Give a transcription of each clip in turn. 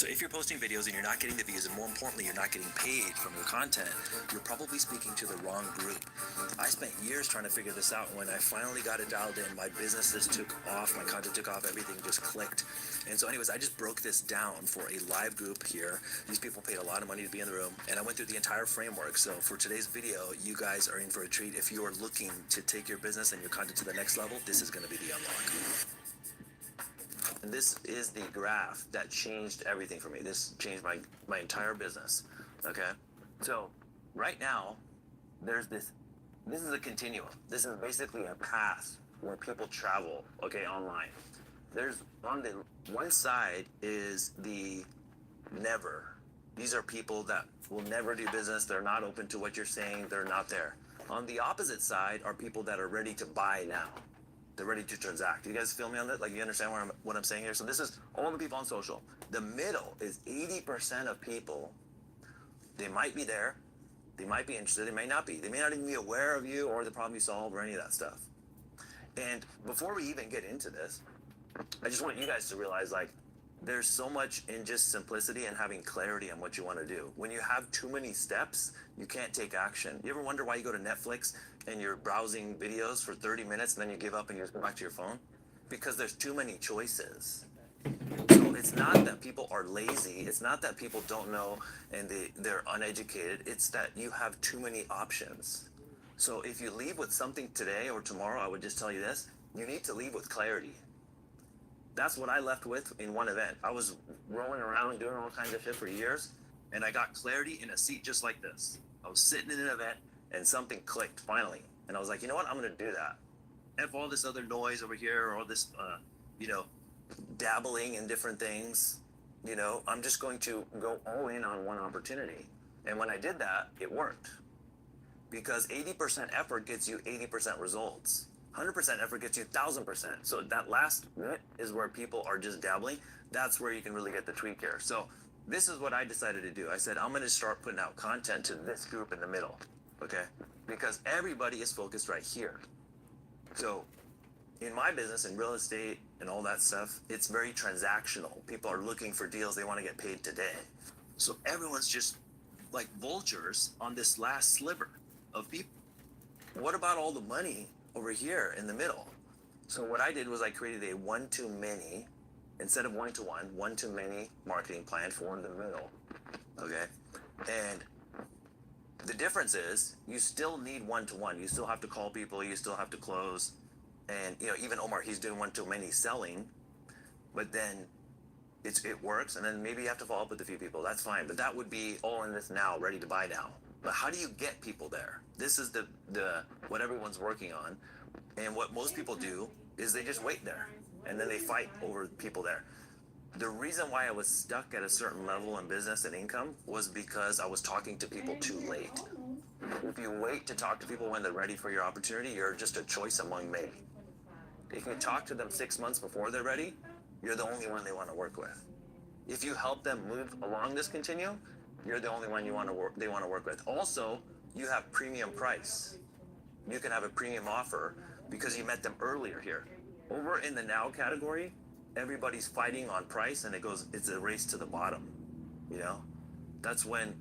So if you're posting videos and you're not getting the views, and more importantly, you're not getting paid from your content, you're probably speaking to the wrong group. I spent years trying to figure this out. When I finally got it dialed in, my business just took off, my content took off, everything just clicked. And so anyways, I just broke this down for a live group here. These people paid a lot of money to be in the room, and I went through the entire framework. So for today's video, you guys are in for a treat. If you are looking to take your business and your content to the next level, this is going to be the unlock. And this is the graph that changed everything for me. This changed my entire business. Okay. So right now, there's this is a continuum. This is basically a path where people travel, okay, online. There's on the one side is the never. These are people that will never do business. They're not open to what you're saying. They're not there. On the opposite side are people that are ready to buy now. They're ready to transact. You guys feel me on that? Like, you understand what I'm saying here? So this is all the people on social. The middle is 80% of people. They might be there. They might be interested. They may not be. They may not even be aware of you or the problem you solve or any of that stuff. And before we even get into this, I just want you guys to realize, like, there's so much in just simplicity and having clarity on what you want to do. When you have too many steps, you can't take action. You ever wonder why you go to Netflix and you're browsing videos for 30 minutes and then you give up and you just go back to your phone? Because there's too many choices. So it's not that people are lazy. It's not that people don't know and they're uneducated. It's that you have too many options. So if you leave with something today or tomorrow, I would just tell you this: you need to leave with clarity. That's what I left with in one event. I was rolling around doing all kinds of shit for years, and I got clarity in a seat just like this. I was sitting in an event, and something clicked finally. And I was like, you know what? I'm going to do that. F all this other noise over here, or all this, dabbling in different things. I'm just going to go all in on one opportunity. And when I did that, it worked. Because 80% effort gets you 80% results. 100% effort gets you 1,000%. So that last bit is where people are just dabbling. That's where you can really get the tweak here. So this is what I decided to do. I said, I'm going to start putting out content to this group in the middle. Okay? Because everybody is focused right here. So in my business, in real estate and all that stuff, it's very transactional. People are looking for deals. They want to get paid today. So everyone's just like vultures on this last sliver of people. What about all the money over here in the middle? So what I did was I created a one-to-many, instead of one-to-one, one-to-many marketing plan for the middle. Okay? And the difference is you still need one-to-one. You still have to call people. You still have to close. And, even Omar, he's doing one-to-many selling, but then it works. And then maybe you have to follow up with a few people. That's fine. But that would be all in this now, ready to buy now. But how do you get people there? This is the what everyone's working on. And what most people do is they just wait there. And then they fight over people there. The reason why I was stuck at a certain level in business and income was because I was talking to people too late. If you wait to talk to people when they're ready for your opportunity, you're just a choice among many. If you talk to them 6 months before they're ready, you're the only one they want to work with. If you help them move along this continuum, you're the only one they want to work with. Also, you have premium price. You can have a premium offer because you met them earlier here. Over in the now category, everybody's fighting on price, and it's a race to the bottom. That's when,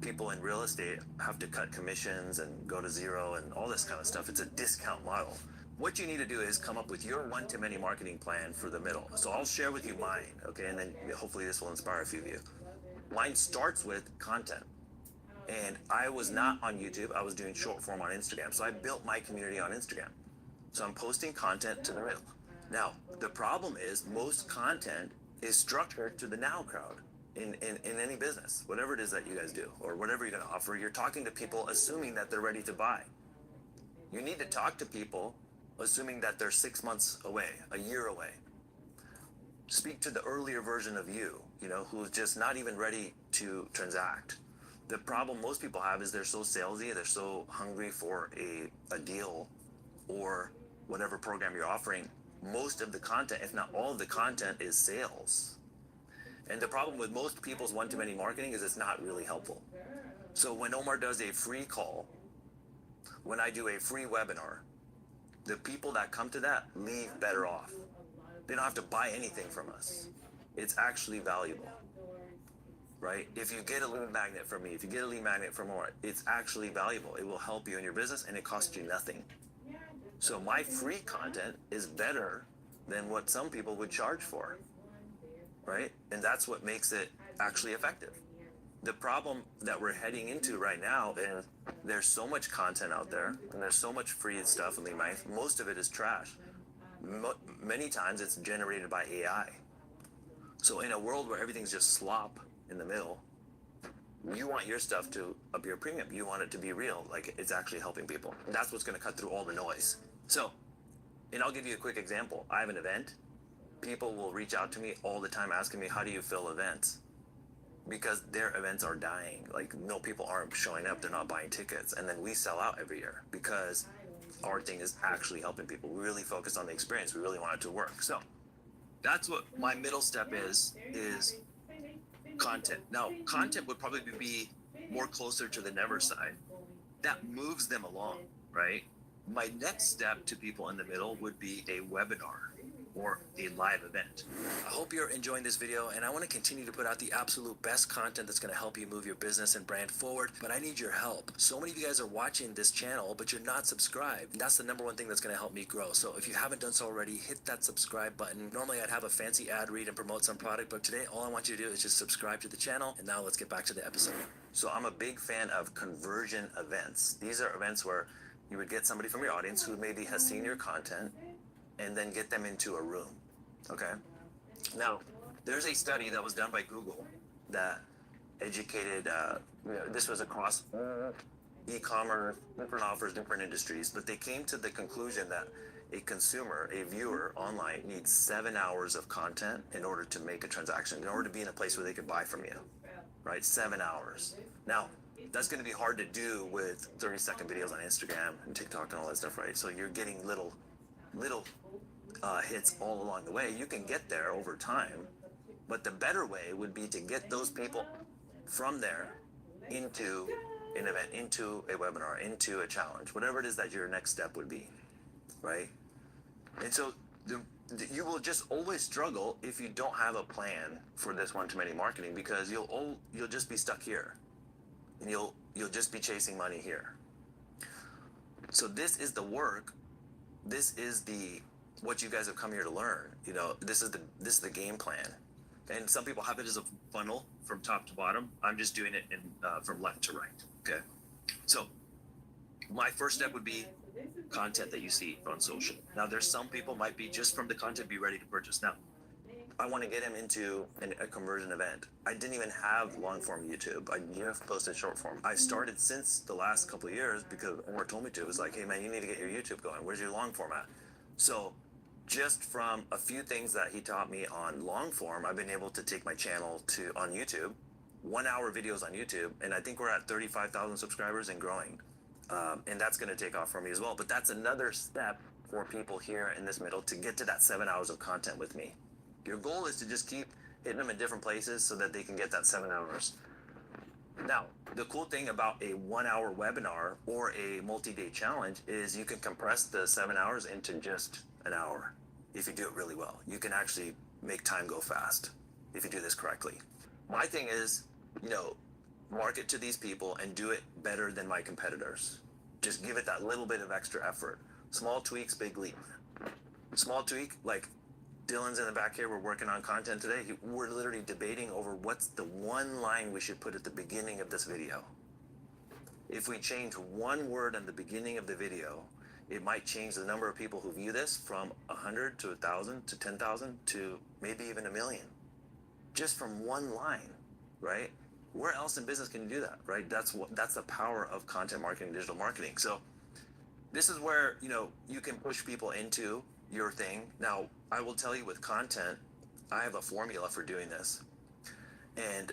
people in real estate have to cut commissions and go to zero and all this kind of stuff. It's a discount model. What you need to do is come up with your one-to-many marketing plan for the middle. So I'll share with you mine, okay? And then hopefully this will inspire a few of you. Mine starts with content. And I was not on YouTube. I was doing short form on Instagram. So I built my community on Instagram. So I'm posting content to the middle. Now, the problem is most content is structured to the now crowd in any business, whatever it is that you guys do or whatever you're going to offer. You're talking to people assuming that they're ready to buy. You need to talk to people assuming that they're 6 months away, a year away. Speak to the earlier version of you, who's just not even ready to transact. The problem most people have is they're so salesy, they're so hungry for a deal or whatever program you're offering. Most of the content, if not all of the content, is sales. And the problem with most people's one-to-many marketing is it's not really helpful. So when Omar does a free call, when I do a free webinar, the people that come to that leave better off. They don't have to buy anything from us. It's actually valuable. right? If you get a lead magnet from me, if you get a lead magnet from more, it's actually valuable. It will help you in your business and it costs you nothing. So my free content is better than what some people would charge for, right? And that's what makes it actually effective. The problem that we're heading into right now is there's so much content out there and there's so much free stuff in lead magnets. Most of it is trash. Many times it's generated by AI. So in a world where everything's just slop in the middle, you want your stuff to up your premium. You want it to be real, like it's actually helping people. And that's what's going to cut through all the noise. So, and I'll give you a quick example. I have an event. People will reach out to me all the time asking me, how do you fill events? Because their events are dying. Like, no, people aren't showing up. They're not buying tickets. And then we sell out every year because our thing is actually helping people. We really focus on the experience. We really want it to work. So that's what my middle step is content. Now, content would probably be more closer to the never side. That moves them along, right? My next step to people in the middle would be a webinar or a live event. I hope you're enjoying this video, and I want to continue to put out the absolute best content that's going to help you move your business and brand forward, but I need your help. So many of you guys are watching this channel, but you're not subscribed. That's the number one thing that's going to help me grow. So if you haven't done so already, hit that subscribe button. Normally I'd have a fancy ad read and promote some product, but today all I want you to do is just subscribe to the channel. And now let's get back to the episode. So I'm a big fan of conversion events. These are events where you would get somebody from your audience who maybe has seen your content and then get them into a room, okay? Now, there's a study that was done by Google that educated, this was across e-commerce, different offers, different industries, but they came to the conclusion that a consumer, a viewer online needs 7 hours of content in order to make a transaction, in order to be in a place where they could buy from you, right? 7 hours. Now, that's gonna be hard to do with 30-second videos on Instagram and TikTok and all that stuff, right? So you're getting little hits all along the way. You can get there over time, but the better way would be to get those people from there into an event, into a webinar, into a challenge, whatever it is that your next step would be, right? And so you will just always struggle if you don't have a plan for this one-to-many marketing, because you'll just be stuck here, and you'll just be chasing money here. So this is the work. This is what you guys have come here to learn. You know, this is the game plan. And some people have it as a funnel from top to bottom. I'm just doing it from left to right. Okay. So my first step would be content that you see on social. Now, there's some people might be just from the content be ready to purchase. Now, I want to get him into a conversion event. I didn't even have long form YouTube. I just posted short form. I started since the last couple of years because Omar told me to. It was like, hey man, you need to get your YouTube going. Where's your long form at? So just from a few things that he taught me on long form, I've been able to take my channel on YouTube, 1 hour videos on YouTube. And I think we're at 35,000 subscribers and growing. And that's going to take off for me as well. But that's another step for people here in this middle to get to that 7 hours of content with me. Your goal is to just keep hitting them in different places so that they can get that 7 hours. Now, the cool thing about a 1 hour webinar or a multi-day challenge is you can compress the 7 hours into just an hour. If you do it really well, you can actually make time go fast if you do this correctly. My thing is, market to these people and do it better than my competitors. Just give it that little bit of extra effort. Small tweaks, big leap. Small tweak, like Dylan's in the back here, we're working on content today. We're literally debating over what's the one line we should put at the beginning of this video. If we change one word in the beginning of the video, it might change the number of people who view this from 100 to 1,000 to 10,000 to maybe even 1 million. Just from one line, right? Where else in business can you do that, right? That's the power of content marketing, digital marketing. So this is where, you can push people into your thing. Now, I will tell you with content, I have a formula for doing this. And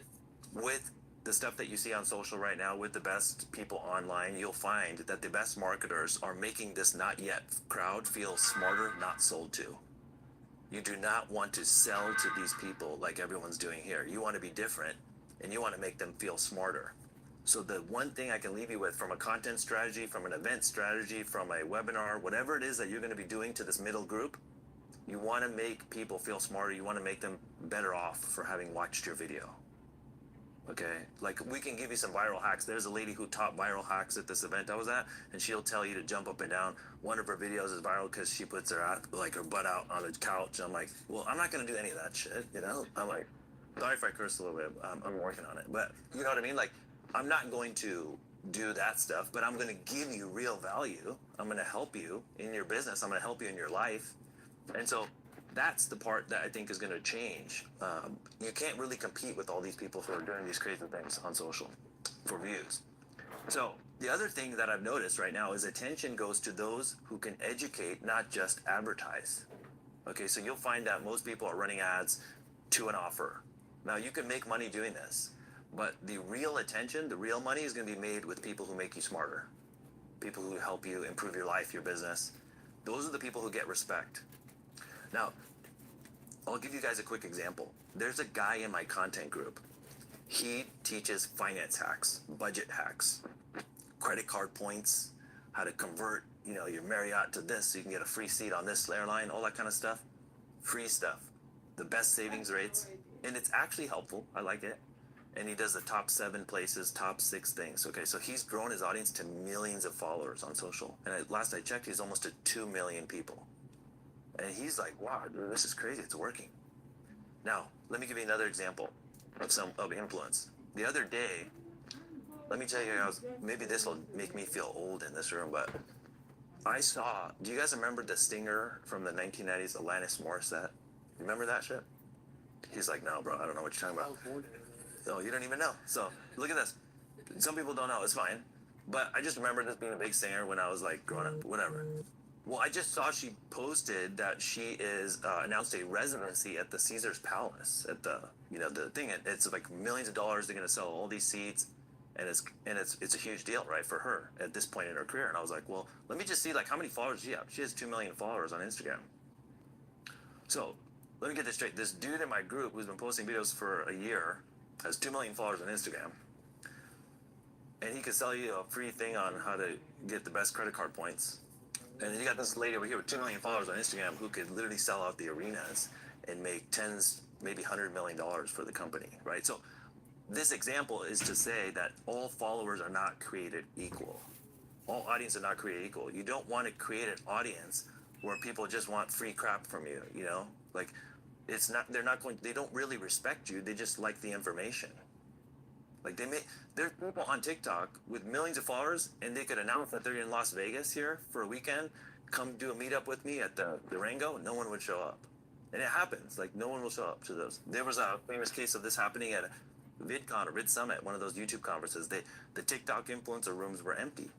with the stuff that you see on social right now, with the best people online, you'll find that the best marketers are making this not yet crowd feel smarter, not sold to. You do not want to sell to these people like everyone's doing here. You want to be different, and you want to make them feel smarter. So the one thing I can leave you with from a content strategy, from an event strategy, from a webinar, whatever it is that you're going to be doing to this middle group, you want to make people feel smarter. You want to make them better off for having watched your video. Okay, like we can give you some viral hacks. There's a lady who taught viral hacks at this event I was at, and she'll tell you to jump up and down. One of her videos is viral because she puts her butt out on a couch. I'm like, well, I'm not gonna do any of that shit, you know. I'm like, sorry if I cursed a little bit. I'm working on it, but you know what I mean. Like, I'm not going to do that stuff, but I'm gonna give you real value. I'm gonna help you in your business. I'm gonna help you in your life, and so that's the part that I think is going to change. You can't really compete with all these people who are doing these crazy things on social for views. So the other thing that I've noticed right now is attention goes to those who can educate, not just advertise. Okay, so you'll find that most people are running ads to an offer. Now you can make money doing this, but the real attention, the real money is going to be made with people who make you smarter, people who help you improve your life, your business. Those are the people who get respect. Now, I'll give you guys a quick example. There's a guy in my content group. He teaches finance hacks, budget hacks, credit card points, how to convert, your Marriott to this so you can get a free seat on this airline, all that kind of stuff. Free stuff. The best savings rates. And it's actually helpful. I like it. And he does the top 7 places, top 6 things. Okay, so he's grown his audience to millions of followers on social. And last I checked, he's almost at 2 million people. And he's like, wow, dude, this is crazy. It's working. Now, let me give you another example of influence. The other day, let me tell you, maybe this will make me feel old in this room, but I saw, do you guys remember the singer from the 1990s, Alanis Morissette? Remember that shit? He's like, no, bro, I don't know what you're talking about. No, you don't even know. So, look at this. Some people don't know, it's fine. But I just remember this being a big singer when I was like growing up, whatever. Well, I just saw she posted that she is announced a residency at the Caesar's Palace at the thing. It's like millions of dollars. They're going to sell all these seats, and it's a huge deal, right, for her at this point in her career. And I was like, well, let me just see how many followers she has. She has 2 million followers on Instagram. So let me get this straight. This dude in my group who's been posting videos for a year has 2 million followers on Instagram, and he could sell you a free thing on how to get the best credit card points. And then you got this lady over here with 2 million followers on Instagram who could literally sell out the arenas and make tens, maybe $100 million for the company, right? So this example is to say that all followers are not created equal. All audiences are not created equal. You don't want to create an audience where people just want free crap from you, Like, they don't really respect you. They just like the information. Like there's people on TikTok with millions of followers, and they could announce that they're in Las Vegas here for a weekend. Come do a meetup with me at the Rango. No one would show up, and it happens. Like no one will show up to those. There was a famous case of this happening at VidCon or Vid Summit, one of those YouTube conferences. The TikTok influencer rooms were empty.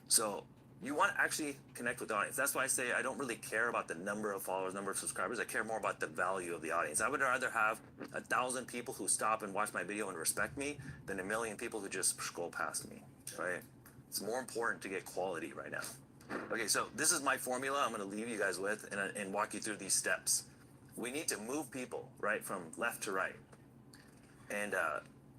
So you want to actually connect with the audience. That's why I say I don't really care about the number of followers, number of subscribers. I care more about the value of the audience. I would rather have 1,000 people who stop and watch my video and respect me than 1 million people who just scroll past me, right? It's more important to get quality right now. Okay, so this is my formula I'm going to leave you guys with and walk you through these steps. We need to move people, right, from left to right. And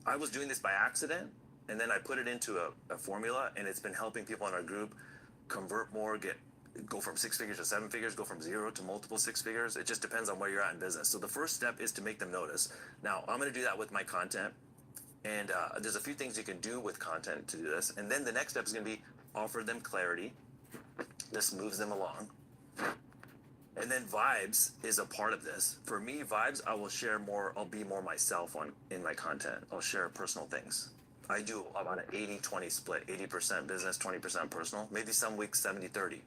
I was doing this by accident, and then I put it into a formula, and it's been helping people in our group convert more, go from 6 figures to 7 figures, go from 0 to multiple 6 figures. It just depends on where you're at in business. So the first step is to make them notice. Now, I'm going to do that with my content. And there's a few things you can do with content to do this. And then the next step is going to be offer them clarity. This moves them along. And then vibes is a part of this. For me, vibes, I will share more. I'll be more myself in my content. I'll share personal things. I do about an 80-20 split, 80% business, 20% personal, maybe some weeks 70-30.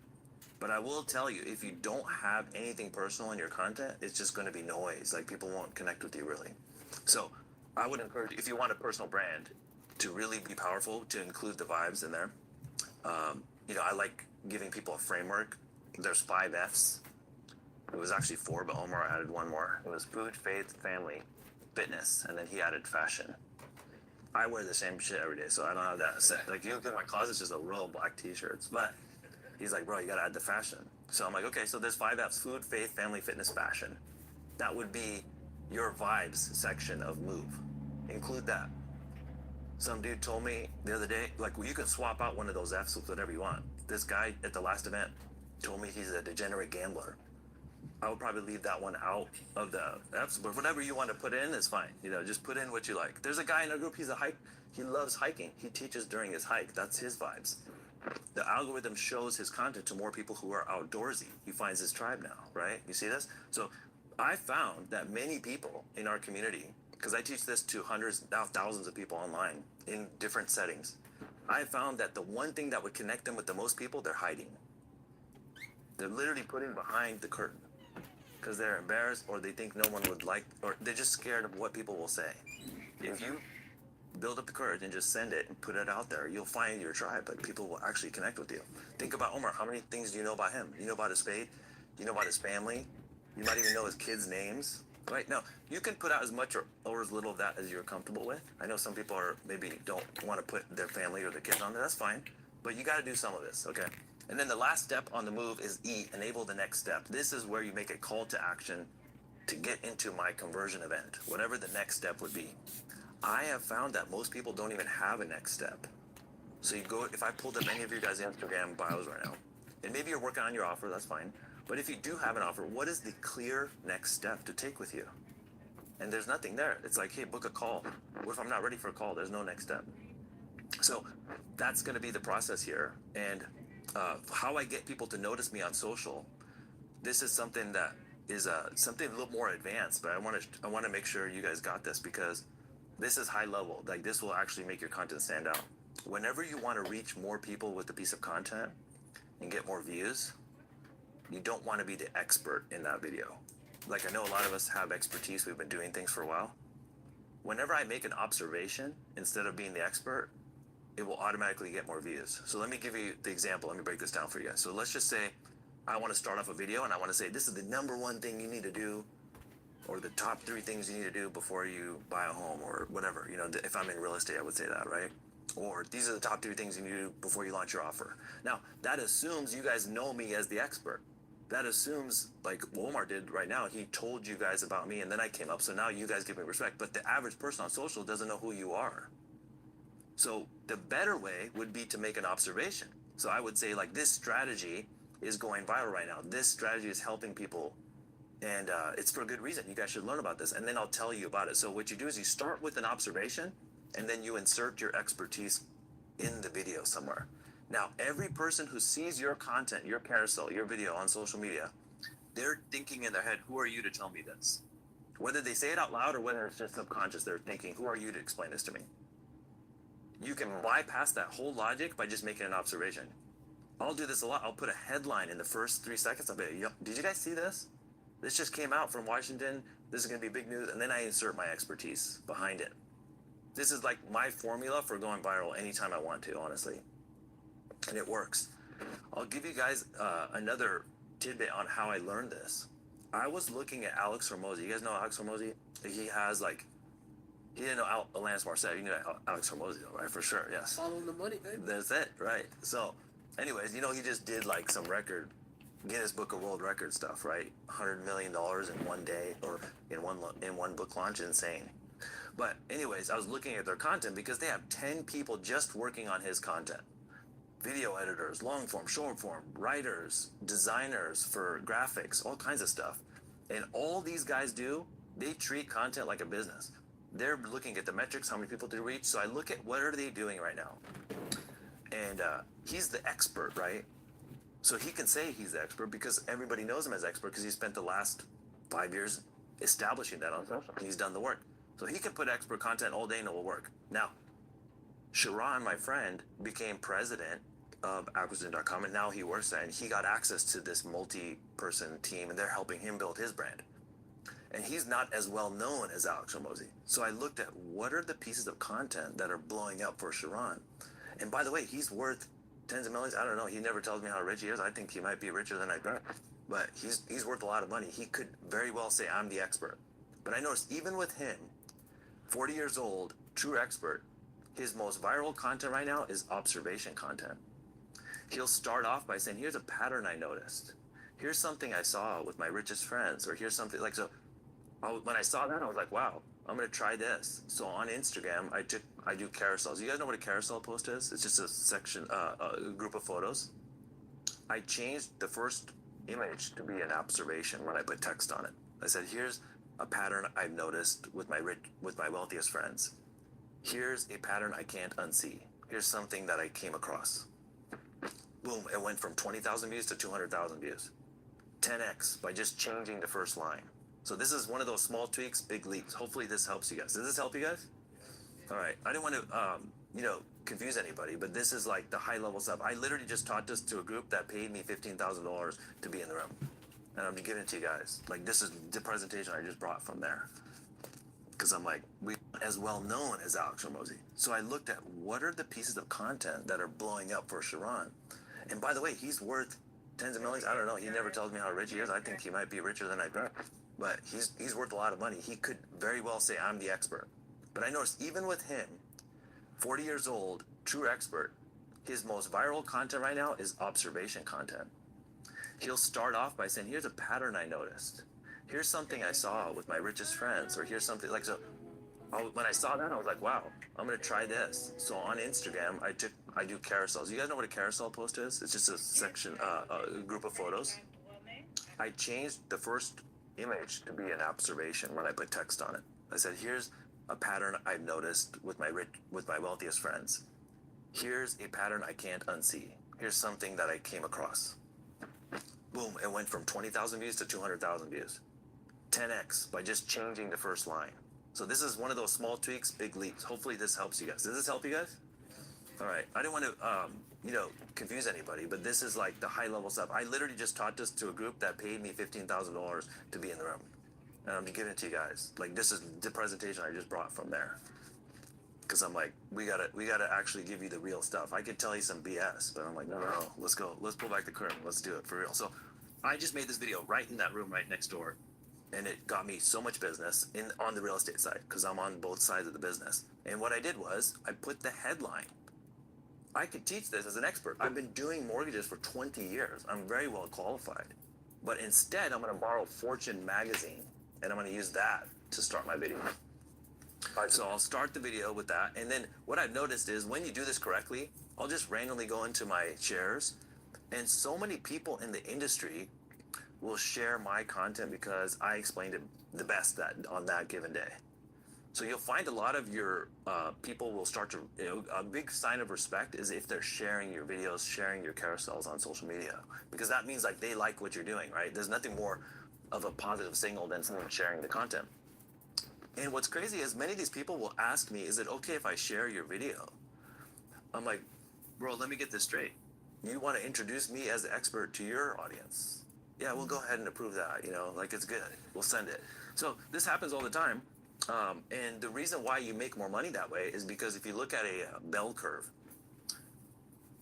But I will tell you, if you don't have anything personal in your content, it's just going to be noise. Like people won't connect with you really. So I would encourage, if you want a personal brand, to really be powerful, to include the vibes in there. I like giving people a framework. There's 5 Fs. It was actually 4, but Omar added 1 more. It was food, faith, family, fitness, and then he added fashion. I wear the same shit every day, so I don't have that set. Like, you look at my closet, it's just a row of black t-shirts. But he's like, bro, you gotta add the fashion. So I'm like, okay, so there's 5 Fs: food, faith, family, fitness, fashion. That would be your vibes section of Move. Include that. Some dude told me the other day, like, well, you can swap out one of those Fs with whatever you want. This guy at the last event told me he's a degenerate gambler. I would probably leave that one out of the apps, but whatever you want to put in is fine. Just put in what you like. There's a guy in our group, he loves hiking. He teaches during his hike. That's his vibes. The algorithm shows his content to more people who are outdoorsy. He finds his tribe now, right? You see this? So I found that many people in our community, because I teach this to hundreds, now thousands of people online in different settings, I found that the one thing that would connect them with the most people, they're hiding. They're literally putting behind the curtain because they're embarrassed, or they think no one would like, or they're just scared of what people will say. If you build up the courage and just send it and put it out there, you'll find your tribe, but people will actually connect with you. Think about Omar. How many things do you know about him? You know about his faith? You know about his family? You might even know his kids' names. Right? Now, you can put out as much or as little of that as you're comfortable with. I know some people maybe don't want to put their family or their kids on there. That's fine. But you got to do some of this, okay? And then the last step on the move is E, enable the next step. This is where you make a call to action to get into my conversion event, whatever the next step would be. I have found that most people don't even have a next step. So if I pulled up any of your guys' Instagram bios right now, and maybe you're working on your offer, that's fine. But if you do have an offer, what is the clear next step to take with you? And there's nothing there. It's like, hey, book a call. What if I'm not ready for a call? There's no next step. So that's going to be the process here. And how I get people to notice me on social, this is something that is something a little more advanced, but I want to make sure you guys got this, because this is high level. Like, this will actually make your content stand out. Whenever you want to reach more people with a piece of content and get more views, you don't want to be the expert in that video. Like, I know a lot of us have expertise. We've been doing things for a while. Whenever I make an observation, instead of being the expert, it will automatically get more views. So let me give you the example. Let me break this down for you guys. So let's just say I want to start off a video and I want to say, this is the number one thing you need to do, or the top 3 things you need to do before you buy a home, or whatever. If I'm in real estate, I would say that, right? Or these are the top 3 things you need to do before you launch your offer. Now, that assumes you guys know me as the expert. That assumes, like Omar did right now, he told you guys about me and then I came up. So now you guys give me respect. But the average person on social doesn't know who you are. So the better way would be to make an observation. So I would say, like, this strategy is going viral right now. This strategy is helping people, and it's for a good reason. You guys should learn about this, and then I'll tell you about it. So what you do is you start with an observation, and then you insert your expertise in the video somewhere. Now, every person who sees your content, your carousel, your video on social media, they're thinking in their head, who are you to tell me this? Whether they say it out loud or whether it's just subconscious, they're thinking, who are you to explain this to me? You can bypass that whole logic by just making an observation. I'll do this a lot. I'll put a headline in the first 3 seconds. I'll be like, did you guys see this? This just came out from Washington. This is going to be big news. And then I insert my expertise behind it. This is like my formula for going viral anytime I want to, honestly. And it works. I'll give you guys another tidbit on how I learned this. I was looking at Alex Hormozi. You guys know Alex Hormozi? He has he didn't know Alanis Morissette. You know Alex Hormozi, right? For sure, yes. Following the money, baby. That's it, right? So, anyways, he just did some Guinness Book of World Record stuff, right? $100 million in one day, or in one book launch. Insane. But anyways, I was looking at their content because they have 10 people just working on his content. Video editors, long form, short form, writers, designers for graphics, all kinds of stuff. And all these guys they treat content like a business. They're looking at the metrics, how many people to reach. So I look at what are they doing right now. And he's the expert, right? So he can say he's the expert because everybody knows him as expert because he spent the last 5 years establishing that on social. And he's done the work. So he can put expert content all day and it will work. Now, Sharon, my friend, became president of Acquisition.com, and now he works there, and he got access to this multi-person team, and they're helping him build his brand. And he's not as well known as Alex Hormozi. So I looked at what are the pieces of content that are blowing up for Sharon. And by the way, he's worth tens of millions. I don't know. He never tells me how rich he is. I think he might be richer than I bet. But he's worth a lot of money. He could very well say, I'm the expert. But I noticed even with him, 40 years old, true expert, his most viral content right now is observation content. He'll start off by saying, here's a pattern I noticed. Here's something I saw with my richest friends, or here's something when I saw that, I was like, wow, I'm going to try this. So on Instagram, I do carousels. You guys know what a carousel post is? It's just a section, a group of photos. I changed the first image to be an observation when I put text on it. I said, here's a pattern I've noticed with my wealthiest friends. Here's a pattern I can't unsee. Here's something that I came across. Boom, it went from 20,000 views to 200,000 views. 10x by just changing the first line. So this is one of those small tweaks, big leaps. Hopefully this helps you guys. Does this help you guys? All right, I didn't want to, confuse anybody, but this is like the high level stuff. I literally just taught this to a group that paid me $15,000 to be in the room. And I'm giving it to you guys. Like, this is the presentation I just brought from there. Because I'm like, we as well known as Alex Hormozi. So I looked at what are the pieces of content that are blowing up for Sharon. And by the way, he's worth tens of millions. I don't know. He never tells me how rich he is. I think he might be richer than I bet. But he's worth a lot of money. He could very well say, I'm the expert. But I noticed even with him, 40 years old, true expert, his most viral content right now is observation content. He'll start off by saying, here's a pattern I noticed. Here's something I saw with my richest friends, or here's something like, so when I saw that, I was like, wow, I'm gonna try this. So on Instagram, I do carousels. You guys know what a carousel post is? It's just a section, a group of photos. I changed the first image to be an observation when I put text on it. I said, here's a pattern I've noticed with my wealthiest friends. Here's a pattern I can't unsee. Here's something that I came across. Boom, it went from 20,000 views to 200,000 views. 10x by just changing the first line. So this is one of those small tweaks, big leaps. Hopefully this helps you guys. Does this help you guys? All right, I didn't want to, confuse anybody, but this is like the high level stuff. I literally just taught this to a group that paid me $15,000 to be in the room. And I'm giving it to you guys. Like, this is the presentation I just brought from there. Because I'm like, we gotta actually give you the real stuff. I could tell you some BS, but I'm like, no, let's go. Let's pull back the curtain. Let's do it for real. So I just made this video right in that room right next door. And it got me so much business on the real estate side, because I'm on both sides of the business. And what I did was I put the headline. I could teach this as an expert. I've been doing mortgages for 20 years. I'm very well qualified. But instead, I'm gonna borrow Fortune magazine, and I'm gonna use that to start my video. All right, so I'll start the video with that. And then what I've noticed is when you do this correctly, I'll just randomly go into my shares. And so many people in the industry will share my content because I explained it the best on that given day. So you'll find a lot of your people will start to, a big sign of respect is if they're sharing your videos, sharing your carousels on social media, because that means like they like what you're doing, right? There's nothing more of a positive signal than someone sharing the content. And what's crazy is many of these people will ask me, is it okay if I share your video? I'm like, bro, let me get this straight. You want to introduce me as the expert to your audience? Yeah, we'll go ahead and approve that, like it's good. We'll send it. So this happens all the time. And the reason why you make more money that way is because if you look at a bell curve,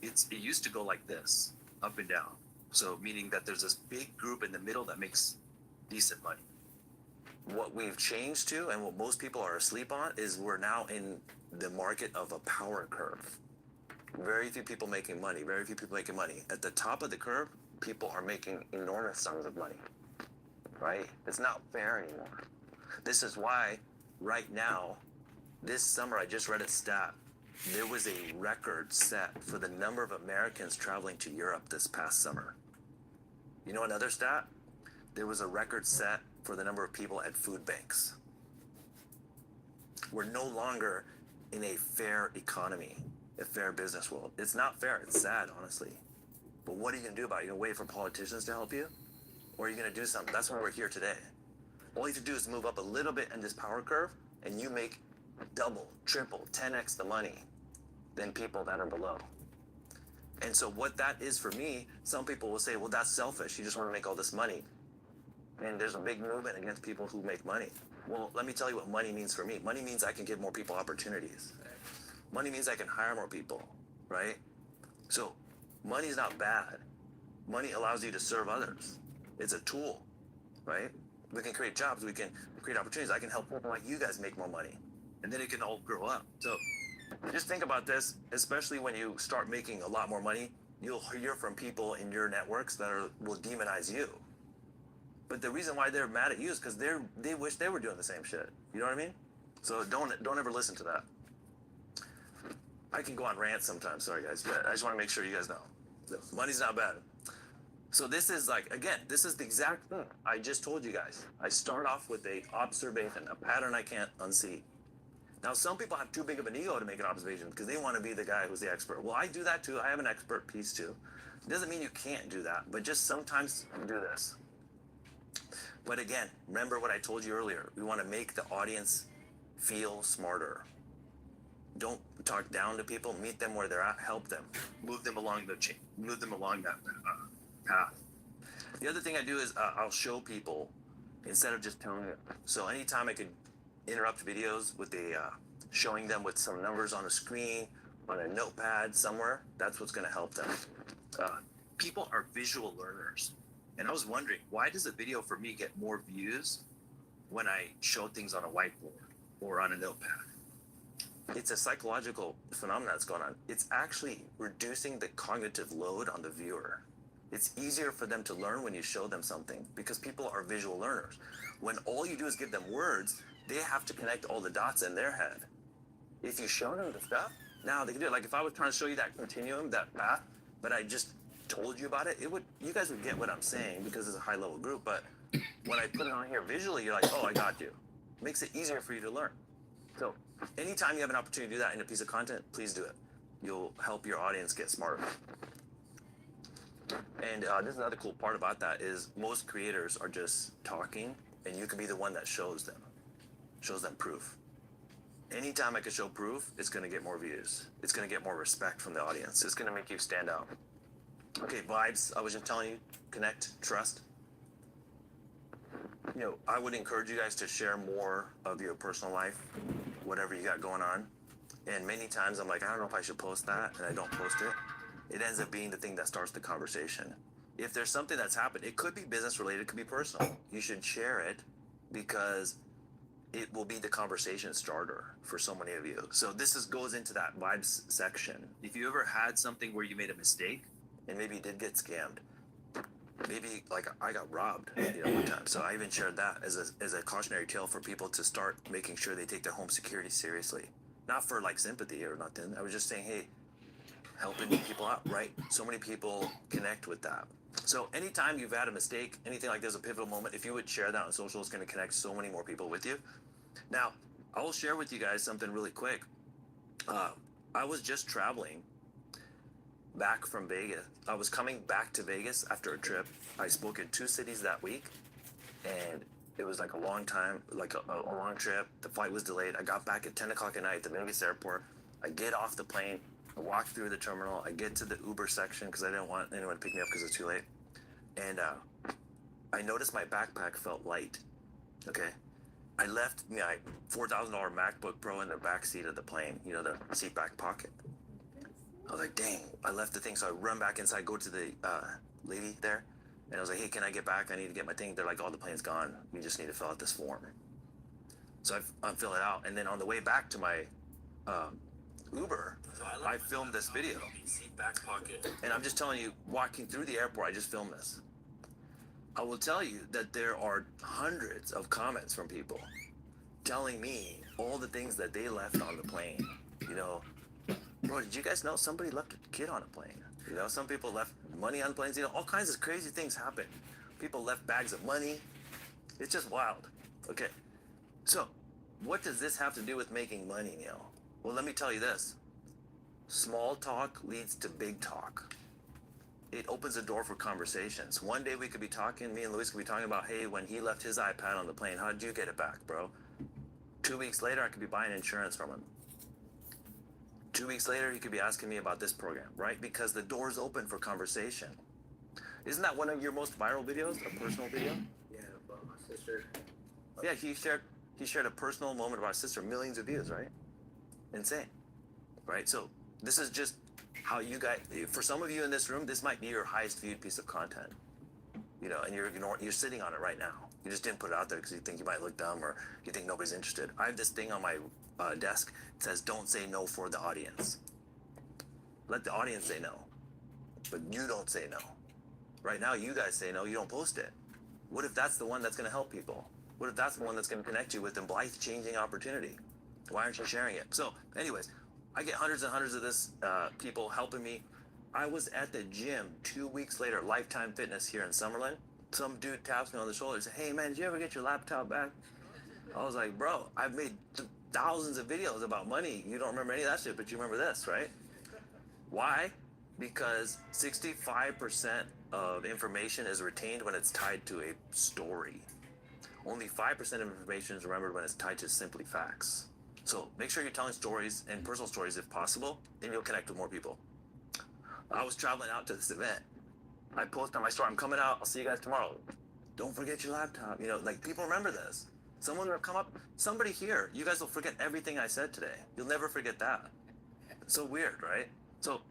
it used to go like this, up and down. So meaning that there's this big group in the middle that makes decent money. What we've changed to, and what most people are asleep on, is we're now in the market of a power curve. Very few people making money, very few people making money. At the top of the curve, people are making enormous sums of money, right? It's not fair anymore. This is why right now, this summer, I just read a stat. There was a record set for the number of Americans traveling to Europe this past summer. You know another stat? There was a record set for the number of people at food banks. We're no longer in a fair economy, a fair business world. It's not fair. It's sad, honestly. But what are you going to do about it? Are you going to wait for politicians to help you? Or are you going to do something? That's why we're here today. All you have to do is move up a little bit in this power curve, and you make double, triple, 10x the money than people that are below. And so what that is for me, some people will say, well, that's selfish. You just want to make all this money. And there's a big movement against people who make money. Well, let me tell you what money means for me. Money means I can give more people opportunities. Money means I can hire more people, right? So money is not bad. Money allows you to serve others. It's a tool, right? We can create jobs. We can create opportunities. I can help people like you guys make more money. And then it can all grow up. So just think about this, especially when you start making a lot more money, you'll hear from people in your networks that will demonize you. But the reason why they're mad at you is because they wish they were doing the same shit. You know what I mean? So don't ever listen to that. I can go on rants sometimes, sorry guys, but I just want to make sure you guys know. Money's not bad. So this is like, again, this is the exact thing I just told you guys. I start off with a observation, a pattern I can't unsee. Now, some people have too big of an ego to make an observation because they want to be the guy who's the expert. Well, I do that too. I have an expert piece too. It doesn't mean you can't do that, but just sometimes do this. But again, remember what I told you earlier. We want to make the audience feel smarter. Don't talk down to people. Meet them where they're at. Help them. Move them along the chain. Move them along that path. The other thing I do is I'll show people instead of just telling it. So anytime I could interrupt videos with showing them with some numbers on a screen, on a notepad somewhere, that's what's going to help them. People are visual learners. And I was wondering, why does a video for me get more views when I show things on a whiteboard or on a notepad? It's a psychological phenomenon that's going on. It's actually reducing the cognitive load on the viewer. It's easier for them to learn when you show them something because people are visual learners. When all you do is give them words, they have to connect all the dots in their head. If you show them the stuff, now they can do it. Like if I was trying to show you that continuum, that path, but I just told you about it, you guys would get what I'm saying because it's a high level group. But when I put it on here visually, you're like, oh, I got you. It makes it easier for you to learn. So anytime you have an opportunity to do that in a piece of content, please do it. You'll help your audience get smarter. And this is another cool part about that is most creators are just talking, and you can be the one that shows them proof. Anytime I can show proof, it's going to get more views. It's going to get more respect from the audience. It's going to make you stand out. Okay, vibes. I was just telling you, connect, trust. You know, I would encourage you guys to share more of your personal life, whatever you got going on. And many times I'm like, I don't know if I should post that, and I don't post it. It ends up being the thing that starts the conversation. If there's something that's happened, it could be business related, it could be personal. You should share it because it will be the conversation starter for so many of you. So this goes into that vibes section. If you ever had something where you made a mistake and maybe you did get scammed, maybe like I got robbed, one time. So I even shared that as a cautionary tale for people to start making sure they take their home security seriously. Not for like sympathy or nothing. I was just saying, hey, helping people out, right? So many people connect with that. So anytime you've had a mistake, anything like there's a pivotal moment, if you would share that on social, it's going to connect so many more people with you. Now, I will share with you guys something really quick. I was just traveling back from Vegas. I was coming back to Vegas after a trip. I spoke in 2 cities that week, and it was like a long time, like a long trip. The flight was delayed. I got back at 10 o'clock at night at the Vegas airport. I get off the plane. I walk through the terminal. I get to the Uber section because I didn't want anyone to pick me up because it's too late. And I noticed my backpack felt light. Okay. I left my $4,000 MacBook Pro in the back seat of the plane, the seat back pocket. I was like, dang, I left the thing. So I run back inside, go to the lady there. And I was like, hey, can I get back? I need to get my thing. They're like, oh, the plane's gone. You just need to fill out this form. So I fill it out. And then on the way back to my Uber, I filmed this video. Back pocket. And I'm just telling you, walking through the airport, I just filmed this. I will tell you that there are hundreds of comments from people telling me all the things that they left on the plane. Bro, did you guys know somebody left a kid on a plane? Some people left money on planes. All kinds of crazy things happen. People left bags of money. It's just wild. Okay. So, what does this have to do with making money, Neil? Well, let me tell you this. Small talk leads to big talk. It opens the door for conversations. One day we could be talking, me and Luis could be talking about, hey, when he left his iPad on the plane, how did you get it back, bro? 2 weeks later, I could be buying insurance from him. 2 weeks later, he could be asking me about this program, right? Because the door's open for conversation. Isn't that one of your most viral videos, a personal video? Yeah, about my sister. Yeah, he shared a personal moment about his sister, millions of views, right? Insane, right? So this is just how you guys, for some of you in this room, this might be your highest viewed piece of content, and you're sitting on it right now. You just didn't put it out there because you think you might look dumb or you think nobody's interested. I have this thing on my desk. It says, don't say no for the audience. Let the audience say no, but you don't say no. Right now, you guys say no, you don't post it. What if that's the one that's going to help people? What if that's the one that's going to connect you with a life-changing opportunity? Why aren't you sharing it? So anyways, I get hundreds and hundreds of this people helping me. I was at the gym 2 weeks later, Lifetime Fitness here in Summerlin. Some dude taps me on the shoulder and says, "Hey man, did you ever get your laptop back?" I was like, "Bro, I've made thousands of videos about money. You don't remember any of that shit, but you remember this, right?" Why? Because 65% of information is retained when it's tied to a story. Only 5% of information is remembered when it's tied to simply facts. So make sure you're telling stories and personal stories if possible, then you'll connect with more people. I was traveling out to this event. I post on my story, "I'm coming out, I'll see you guys tomorrow. Don't forget your laptop." You know, like people remember this. Someone will come up, somebody here, you guys will forget everything I said today. You'll never forget that. It's so weird, right? So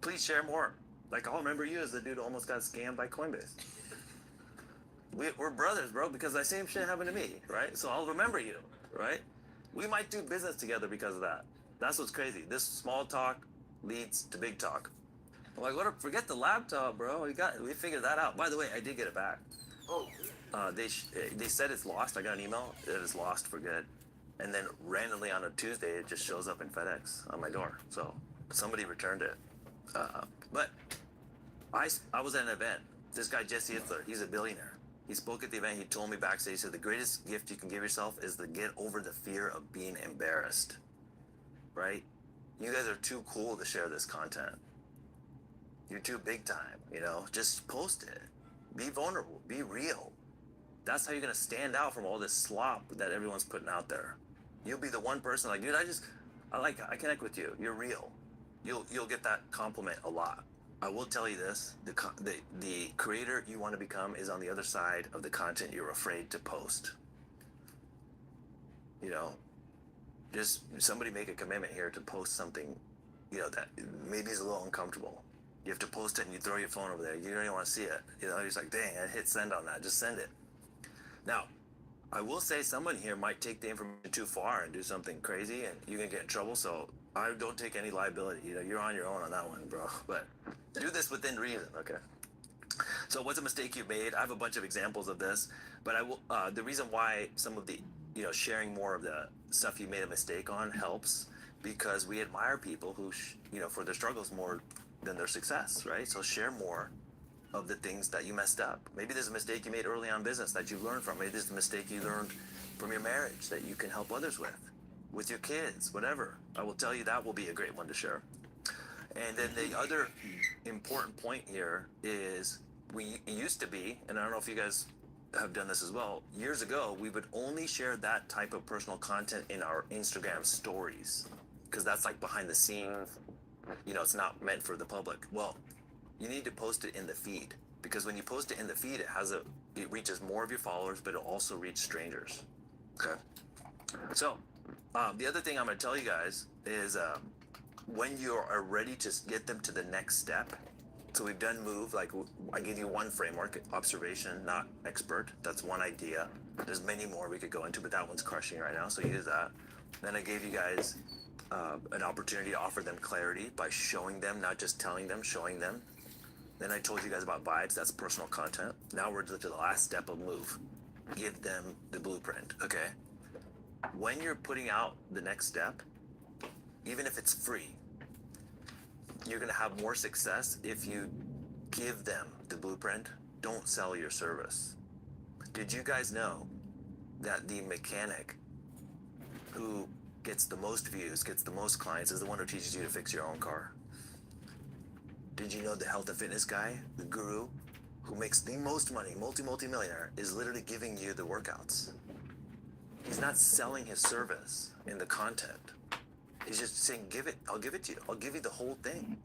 please share more. Like I'll remember you as the dude who almost got scammed by Coinbase. We're brothers, bro, because the same shit happened to me, right? So I'll remember you, right? We might do business together because of that. That's what's crazy. This small talk leads to big talk. I'm like, what? Forget the laptop, bro. We figured that out. By the way, I did get it back. Oh, They said it's lost. I got an email. It is lost for good. And then randomly on a Tuesday, it just shows up in FedEx on my door. So somebody returned it. But I was at an event. This guy, Jesse Itzler, he's a billionaire. He spoke at the event. He told me backstage, he said, the greatest gift you can give yourself is to get over the fear of being embarrassed, right? You guys are too cool to share this content. You're too big time, you know? Just post it. Be vulnerable. Be real. That's how you're going to stand out from all this slop that everyone's putting out there. You'll be the one person like, dude, I connect with you. You're real. You'll get that compliment a lot. I will tell you this, the creator you want to become is on the other side of the content you're afraid to post. You know, just somebody make a commitment here to post something, you know, that maybe is a little uncomfortable. You have to post it and you throw your phone over there. You don't even want to see it. You know, you're just like, dang, I hit send on that. Just send it. Now, I will say someone here might take the information too far and do something crazy and you can get in trouble. So I don't take any liability. You know, you're on your own on that one, bro. But do this within reason, okay? So what's a mistake you've made? I have a bunch of examples of this, but I will. The reason why some of the, you know, sharing more of the stuff you made a mistake on helps because we admire people who, you know, for their struggles more than their success, right? So share more of the things that you messed up. Maybe there's a mistake you made early on in business that you learned from. Maybe there's a mistake you learned from your marriage that you can help others with your kids, whatever. I will tell you that will be a great one to share. And then the other important point here is we used to be, and I don't know if you guys have done this as well, years ago, we would only share that type of personal content in our Instagram stories because that's like behind the scenes, you know, it's not meant for the public. Well, you need to post it in the feed because when you post it in the feed, it reaches more of your followers, but it'll also reach strangers. Okay. So the other thing I'm going to tell you guys is when you are ready to get them to the next step. So we've done move, like I gave you one framework, observation, not expert. That's one idea. There's many more we could go into, but that one's crushing right now. So use that. Then I gave you guys an opportunity to offer them clarity by showing them, not just telling them, showing them. Then I told you guys about vibes. That's personal content. Now we're to the last step of move. Give them the blueprint, okay? When you're putting out the next step, even if it's free, you're going to have more success if you give them the blueprint. Don't sell your service. Did you guys know that the mechanic who gets the most views, gets the most clients, is the one who teaches you to fix your own car? Did you know the health and fitness guy, the guru, who makes the most money, multi-millionaire, is literally giving you the workouts? He's not selling his service in the content. He's just saying, I'll give it to you. I'll give you the whole thing.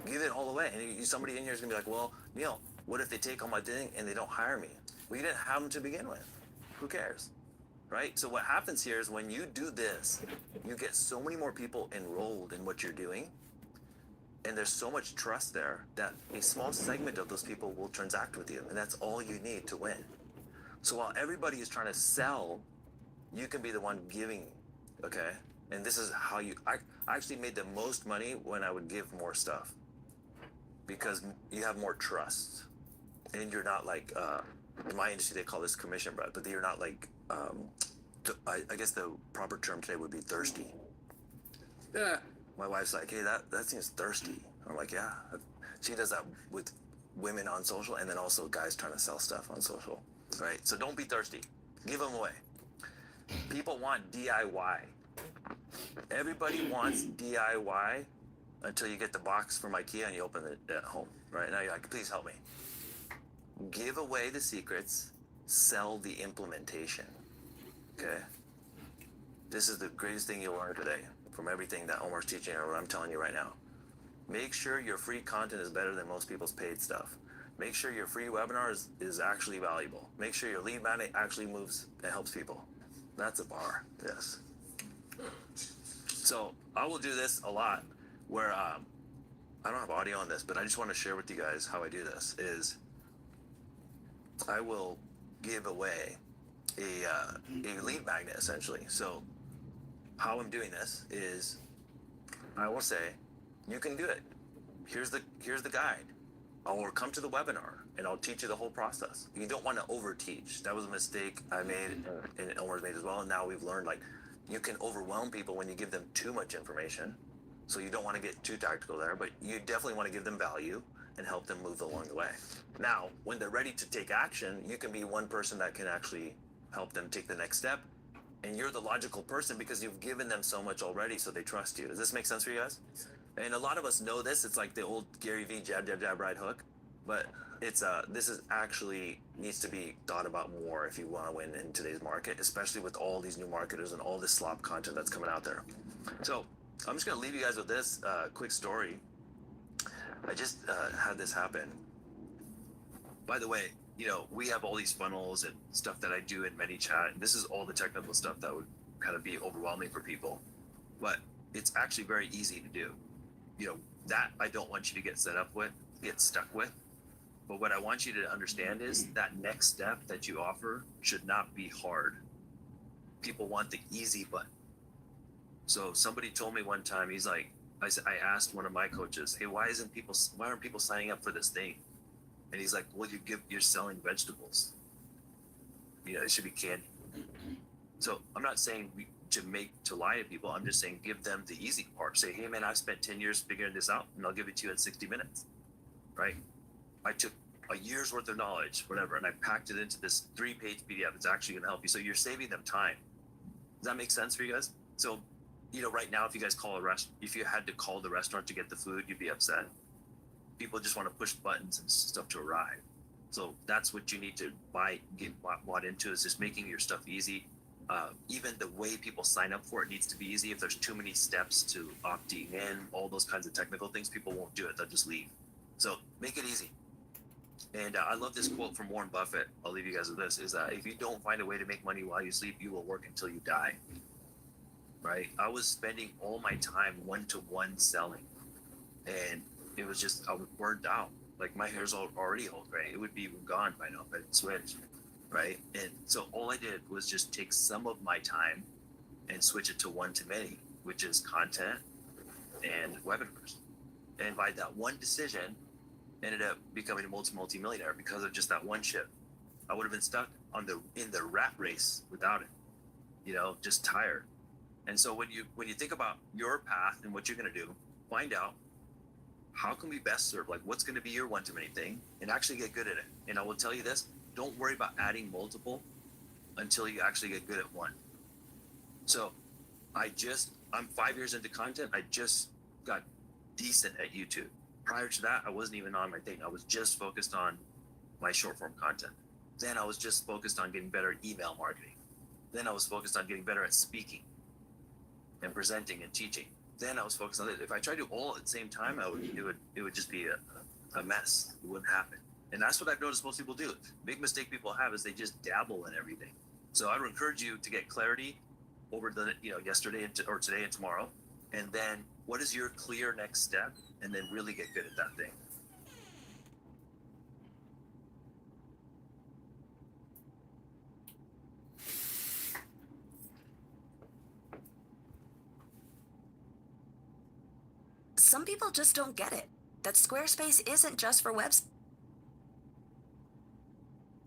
Give it all away. And somebody in here is going to be like, well, Neil, what if they take all my thing and they don't hire me? Well, you didn't have them to begin with. Who cares? Right? So what happens here is when you do this, you get so many more people enrolled in what you're doing. And there's so much trust there that a small segment of those people will transact with you. And that's all you need to win. So while everybody is trying to sell, you can be the one giving, okay? And this is how I actually made the most money when I would give more stuff because you have more trust and you're not like, in my industry, they call this commission, but you're not like, I guess the proper term today would be thirsty. yeah. My wife's like, hey, that seems thirsty. I'm like, yeah. She does that with women on social and then also guys trying to sell stuff on social, right? So don't be thirsty. Give them away. People want DIY. Everybody wants DIY until you get the box from IKEA and you open it at home, right? Now you're like, please help me. Give away the secrets, sell the implementation, okay? This is the greatest thing you'll learn today from everything that Omar's teaching or what I'm telling you right now. Make sure your free content is better than most people's paid stuff. Make sure your free webinar is actually valuable. Make sure your lead magnet actually moves and helps people. That's a bar, yes. So I will do this a lot where I don't have audio on this, but I just want to share with you guys how I do this is I will give away a lead magnet essentially. So how I'm doing this is I will say, you can do it. Here's the guide. Or come to the webinar and I'll teach you the whole process. You don't want to over teach. That was a mistake I made and Omar's made as well. And now we've learned like you can overwhelm people when you give them too much information. So you don't want to get too tactical there, but you definitely want to give them value and help them move along the way. Now, when they're ready to take action, you can be one person that can actually help them take the next step. And you're the logical person because you've given them so much already, so they trust you. Does this make sense for you guys? And a lot of us know this. It's like the old Gary Vee jab, jab, jab, right hook. But it's this is actually needs to be thought about more if you want to win in today's market, especially with all these new marketers and all this slop content that's coming out there. So I'm just gonna leave you guys with this quick story. I just had this happen. By the way, you know, we have all these funnels and stuff that I do in ManyChat. And this is all the technical stuff that would kind of be overwhelming for people. But it's actually very easy to do. You know, that I don't want you to get stuck with. But what I want you to understand is that next step that you offer should not be hard. People want the easy button. So somebody told me one time, he's like, I asked one of my coaches, hey, why aren't people signing up for this thing? And he's like, well, you're selling vegetables. You know, it should be candy. So I'm not saying to lie to people. I'm just saying give them the easy part. Say, hey man, I've spent 10 years figuring this out and I'll give it to you in 60 minutes, right? I took a year's worth of knowledge, whatever, and I packed it into this 3-page PDF. It's actually gonna help you. So you're saving them time. Does that make sense for you guys? So, you know, right now, if you guys if you had to call the restaurant to get the food, you'd be upset. People just want to push buttons and stuff to arrive. So that's what you need to get bought into is just making your stuff easy. Even the way people sign up for it needs to be easy. If there's too many steps to opting in, all those kinds of technical things, people won't do it. They'll just leave. So make it easy. And I love this quote from Warren Buffett. I'll leave you guys with this, is that if you don't find a way to make money while you sleep, you will work until you die. Right? I was spending all my time one-to-one selling. And it was just, I was burned out. Like my hair's already all gray. It would be gone by now if I didn't switch. Right? And so all I did was just take some of my time and switch it to one-to-many, which is content and webinars. And by that one decision, ended up becoming a multi-millionaire because of just that one shift. I would have been stuck in the rat race without it, you know, just tired. And so when you think about your path and what you're going to do, find out how can we best serve, like what's going to be your one-to-many thing, and actually get good at it. And I will tell you this, don't worry about adding multiple until you actually get good at one. So I'm 5 years into content. I just got decent at YouTube. Prior to that, I wasn't even on my thing. I was just focused on my short form content. Then I was just focused on getting better at email marketing. Then I was focused on getting better at speaking and presenting and teaching. Then I was focused on it. If I tried to do all at the same time, it would just be a mess. It wouldn't happen. And that's what I've noticed most people do. Big mistake people have is they just dabble in everything. So I would encourage you to get clarity over yesterday or today and tomorrow. And then what is your clear next step? And then really get good at that thing. Some people just don't get it. That Squarespace isn't just for websites.